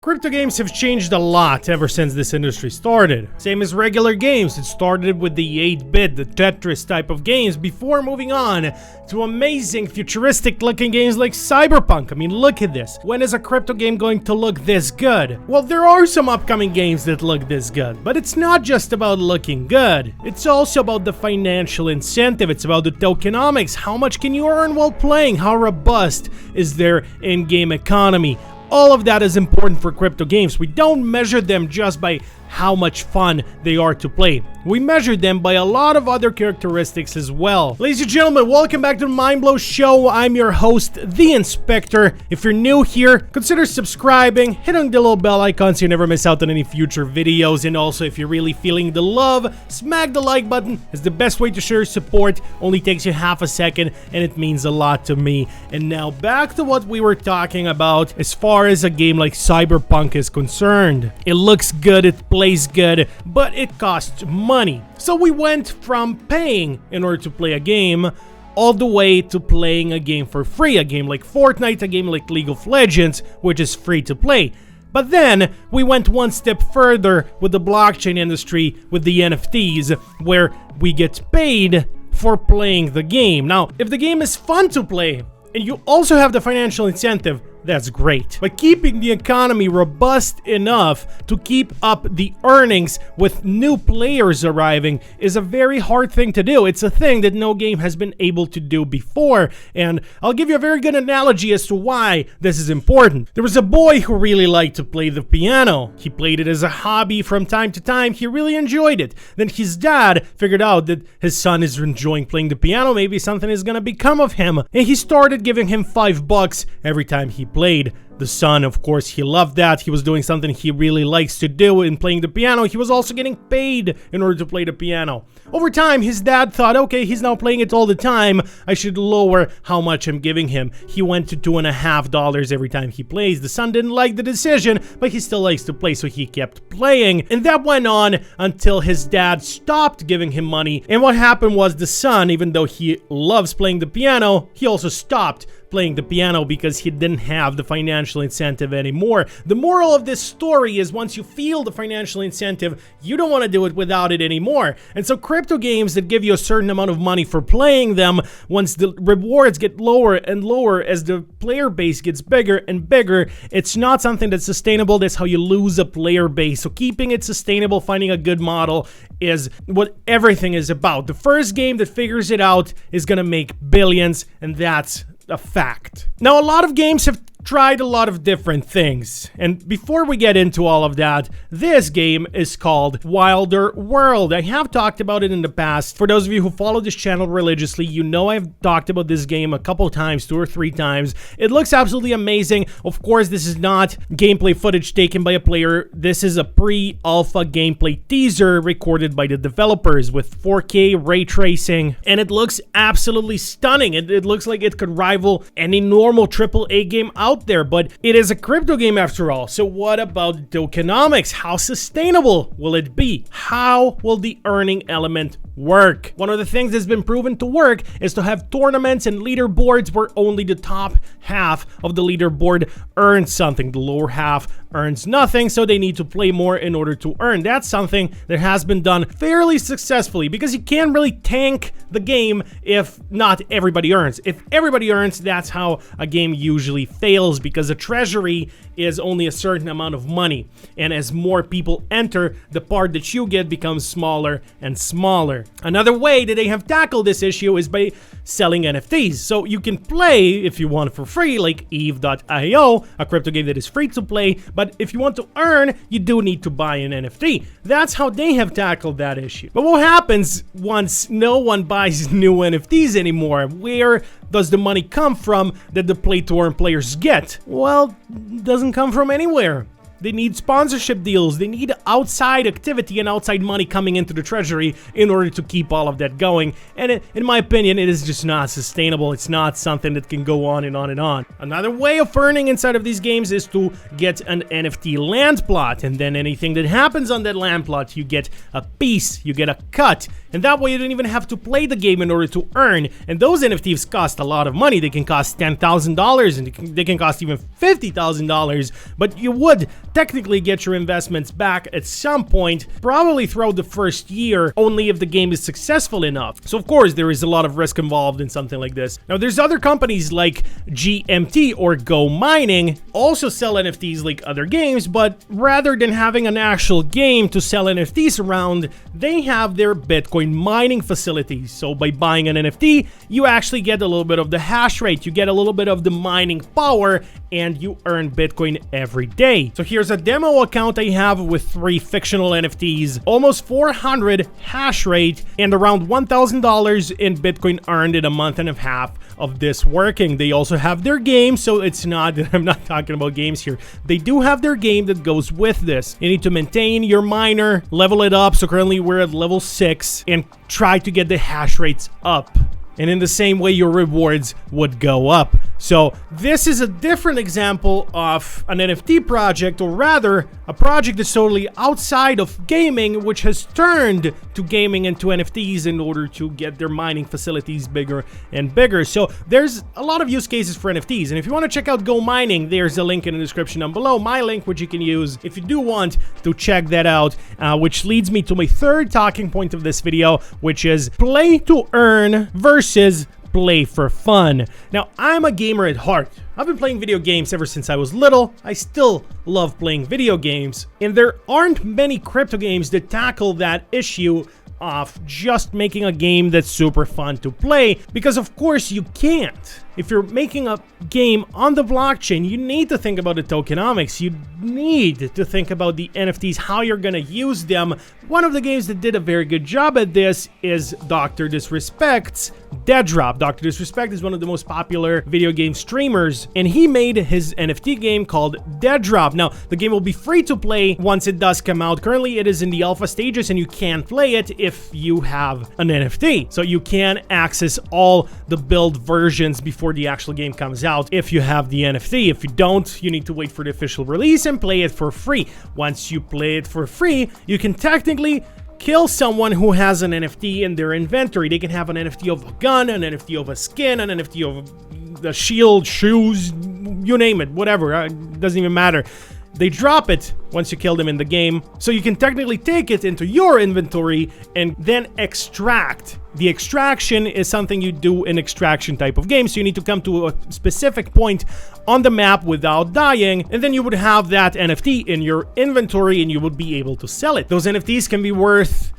Crypto games have changed a lot ever since this industry started. Same as regular games, it started with the 8-bit, the Tetris type of games before moving on to amazing futuristic looking games like Cyberpunk. I mean, look at this. When is a crypto game going to look this good? Well, there are some upcoming games that look this good, but it's not just about looking good. It's also about the financial incentive. It's about the tokenomics. How much can you earn while playing? How robust is their in-game economy? All of that is important for crypto games. We don't measure them just by how much fun they are to play. We measure them by a lot of other characteristics as well. Ladies and gentlemen, welcome back to the Mindblow Show. I'm your host, the Inspector. If you're new here, consider subscribing, hitting the little bell icon so you never miss out on any future videos. And also, if you're really feeling the love, smack the like button. It's the best way to show your support. Only takes you half a second, and it means a lot to me. And now back to what we were talking about as far as a game like Cyberpunk is concerned. It looks good, it plays good, but it costs money. So we went from paying in order to play a game all the way to playing a game for free. A game like Fortnite, a game like League of Legends, which is free to play. But then we went one step further with the blockchain industry, with the NFTs, where we get paid for playing the game. Now, if the game is fun to play and you also have the financial incentive, that's great. But keeping the economy robust enough to keep up the earnings with new players arriving is a very hard thing to do. It's a thing that no game has been able to do before. And I'll give you a very good analogy as to why this is important. There was a boy who really liked to play the piano. He played it as a hobby from time to time. He really enjoyed it. Then his dad figured out that his son is enjoying playing the piano. Maybe something is gonna become of him. And he started giving him $5 every time he played. The son, of course, he loved that. He was doing something he really likes to do in playing the piano. He was also getting paid in order to play the piano. Over time, his dad thought, okay, he's now playing it all the time. I should lower how much I'm giving him. He went to $2.50 every time he plays. The son didn't like the decision, but he still likes to play, so he kept playing. And that went on until his dad stopped giving him money. And what happened was the son, even though he loves playing the piano, he also stopped playing the piano because he didn't have the financial incentive anymore. The moral of this story is once you feel the financial incentive, you don't want to do it without it anymore. And so crypto games that give you a certain amount of money for playing them, once the rewards get lower and lower as the player base gets bigger and bigger, it's not something that's sustainable. That's how you lose a player base. So keeping it sustainable, finding a good model is what everything is about. The first game that figures it out is gonna make billions, and that's a fact. Now, a lot of games have tried a lot of different things, and before we get into all of that, this game is called Wilder World. I have talked about it in the past. For those of you who follow this channel religiously, you know I've talked about this game a couple times, 2 or 3 times. It looks absolutely amazing. Of course, this is not gameplay footage taken by a player. This is a pre-alpha gameplay teaser recorded by the developers with 4K ray tracing, and it looks absolutely stunning. It looks like it could rival any normal AAA game out there, but it is a crypto game after all. So what about tokenomics? How sustainable will it be? How will the earning element work? One of the things that's been proven to work is to have tournaments and leaderboards where only the top half of the leaderboard earns something. The lower half earns nothing, so they need to play more in order to earn. That's something that has been done fairly successfully because you can't really tank the game if not everybody earns. If everybody earns, that's how a game usually fails, because a treasury is only a certain amount of money, and as more people enter, the part that you get becomes smaller and smaller. Another way that they have tackled this issue is by selling NFTs. So you can play if you want for free, like Eve.io, a crypto game that is free to play, but if you want to earn, you do need to buy an NFT. That's how they have tackled that issue. But what happens once no one buys new NFTs anymore? Where does the money come from that the play-to-earn players get? Well, it doesn't come from anywhere. They need sponsorship deals. They need outside activity and outside money coming into the treasury in order to keep all of that going. And in my opinion, it is just not sustainable. It's not something that can go on and on and on. Another way of earning inside of these games is to get an NFT land plot. And then anything that happens on that land plot, you get a piece, you get a cut. And that way you don't even have to play the game in order to earn. And those NFTs cost a lot of money. They can cost $10,000 and they can cost even $50,000. But you would technically get your investments back at some point, probably throughout the first year, only if the game is successful enough. So of course, there is a lot of risk involved in something like this. Now, there's other companies like GMT or Go Mining also sell NFTs like other games, but rather than having an actual game to sell NFTs around, they have their Bitcoin mining facilities. So by buying an NFT, you actually get a little bit of the hash rate, you get a little bit of the mining power, and you earn Bitcoin every day. So here's a demo account I have with 3 fictional NFTs, almost 400 hash rate, and around $1,000 in Bitcoin earned in a month and a half of this working. They also have their game, so it's not that I'm not talking about games here. They do have their game that goes with this. You need to maintain your miner, level it up, so currently we're at level 6, and try to get the hash rates up. And in the same way, your rewards would go up. So this is a different example of an NFT project, or rather a project that's totally outside of gaming, which has turned to gaming into NFTs in order to get their mining facilities bigger and bigger. So there's a lot of use cases for NFTs. And if you want to check out Go Mining, there's a link in the description down below, my link, which you can use if you do want to check that out, which leads me to my third talking point of this video, which is play to earn versus play for fun. Now, I'm a gamer at heart. I've been playing video games ever since I was little. I still love playing video games, and there aren't many crypto games that tackle that issue of just making a game that's super fun to play, because of course you can't. If you're making a game on the blockchain, you need to think about the tokenomics. You need to think about the NFTs, how you're gonna use them. One of the games that did a very good job at this is Dr. Disrespect's Deadrop. Dr. Disrespect is one of the most popular video game streamers, and he made his NFT game called Deadrop. Now, the game will be free to play once it does come out. Currently, it is in the alpha stages, and you can play it if you have an NFT. So you can access all the build versions before the actual game comes out if you have the NFT. If you don't, you need to wait for the official release and play it for free. Once you play it for free, you can technically kill someone who has an NFT in their inventory. They can have an NFT of a gun, an NFT of a skin, an NFT of a shield, shoes, you name it, whatever, it doesn't even matter. They drop it once you kill them in the game, so you can technically take it into your inventory and then extract. The extraction is something you do in extraction type of games, so you need to come to a specific point on the map without dying, and then you would have that NFT in your inventory and you would be able to sell it. Those NFTs can be worth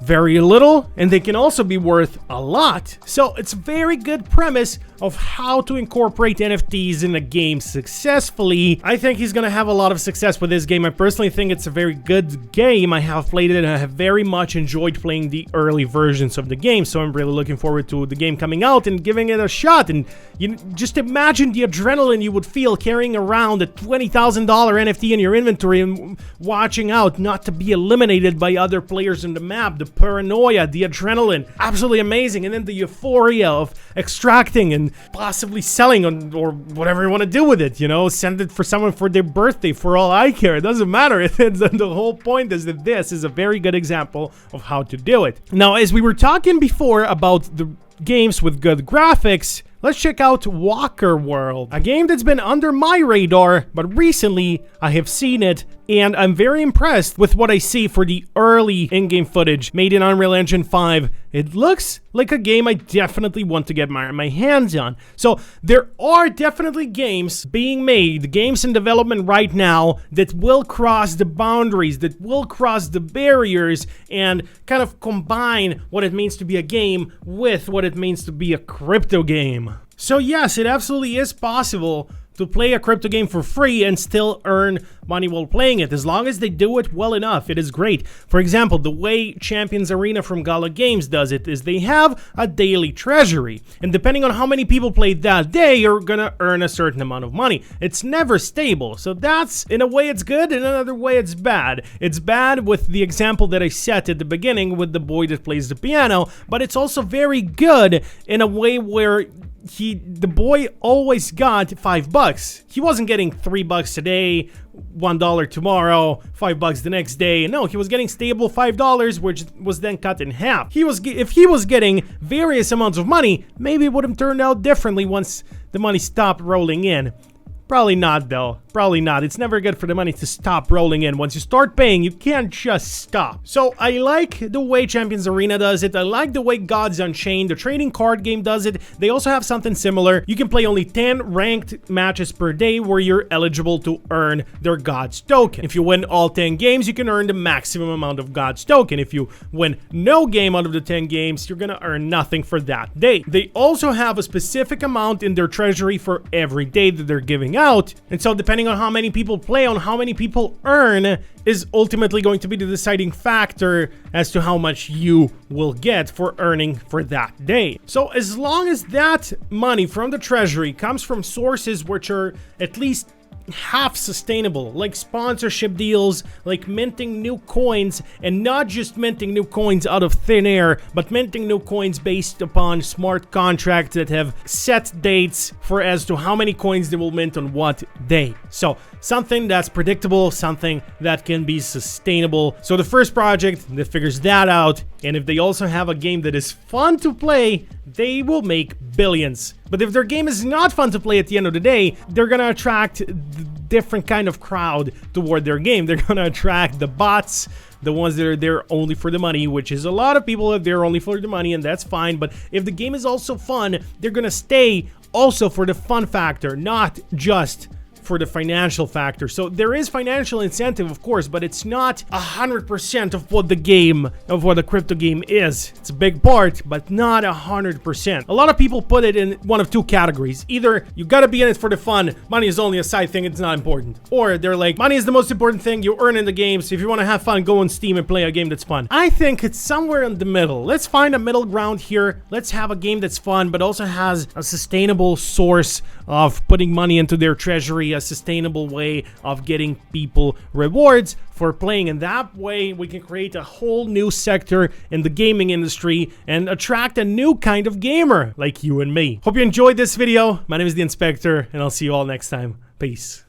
very little, and they can also be worth a lot. So it's a very good premise of how to incorporate NFTs in a game successfully. I think he's gonna have a lot of success with this game. I personally think it's a very good game. I have played it and I have very much enjoyed playing the early versions of the game, so I'm really looking forward to the game coming out and giving it a shot. And you just imagine the adrenaline you would feel carrying around a $20,000 NFT in your inventory and watching out not to be eliminated by other players in the map. The paranoia, the adrenaline, absolutely amazing. And then the euphoria of extracting and possibly selling or whatever you want to do with it, you know, send it for someone for their birthday, for all I care. It doesn't matter. The whole point is that this is a very good example of how to do it. Now, as we were talking before about the games with good graphics, let's check out Walker World, a game that's been under my radar, but recently I have seen it, and I'm very impressed with what I see for the early in-game footage made in Unreal Engine 5. It looks like a game I definitely want to get my hands on. So there are definitely games being made, games in development right now that will cross the boundaries, that will cross the barriers and kind of combine what it means to be a game with what it means to be a crypto game. So yes, it absolutely is possible to play a crypto game for free and still earn money while playing it, as long as they do it well enough. It is great. For example, the way Champions Arena from Gala Games does it is they have a daily treasury, and depending on how many people played that day, you're gonna earn a certain amount of money. It's never stable, so that's, in a way it's good, in another way it's bad. It's bad with the example that I set at the beginning with the boy that plays the piano, but it's also very good in a way where the boy always got $5. He wasn't getting $3 today, $1 tomorrow, $5 the next day. No, he was getting stable $5, which was then cut in half. If he was getting various amounts of money, maybe it would have turned out differently once the money stopped rolling in. Probably not though. Probably not. It's never good for the money to stop rolling in. Once you start paying, you can't just stop. So I like the way Champions Arena does it. I like the way Gods Unchained, the trading card game, does it. They also have something similar. You can play only 10 ranked matches per day where you're eligible to earn their Gods token. If you win all 10 games, you can earn the maximum amount of Gods token. If you win no game out of the 10 games, you're gonna earn nothing for that day. They also have a specific amount in their treasury for every day that they're giving out. And so depending on how many people play, on how many people earn, is ultimately going to be the deciding factor as to how much you will get for earning for that day. So as long as that money from the treasury comes from sources which are at least half sustainable, like sponsorship deals, like minting new coins, and not just minting new coins out of thin air, but minting new coins based upon smart contracts that have set dates for as to how many coins they will mint on what day. So something that's predictable, something that can be sustainable. So the first project that figures that out, and if they also have a game that is fun to play, they will make billions. But if their game is not fun to play at the end of the day, they're gonna attract different kind of crowd toward their game. They're gonna attract the bots, the ones that are there only for the money, which is a lot of people are there only for the money, and that's fine. But if the game is also fun, they're gonna stay also for the fun factor, not just for the financial factor. So there is financial incentive, of course, but it's not 100% of what the crypto game is. It's a big part, but not 100%. A lot of people put it in one of two categories. Either you gotta be in it for the fun, money is only a side thing, it's not important. Or they're like, money is the most important thing, you earn in the game, so if you wanna have fun, go on Steam and play a game that's fun. I think it's somewhere in the middle. Let's find a middle ground here. Let's have a game that's fun, but also has a sustainable source of putting money into their treasury, a sustainable way of getting people rewards for playing. And that way we can create a whole new sector in the gaming industry and attract a new kind of gamer like you and me. Hope you enjoyed this video. My name is the Inspector, and I'll see you all next time. Peace.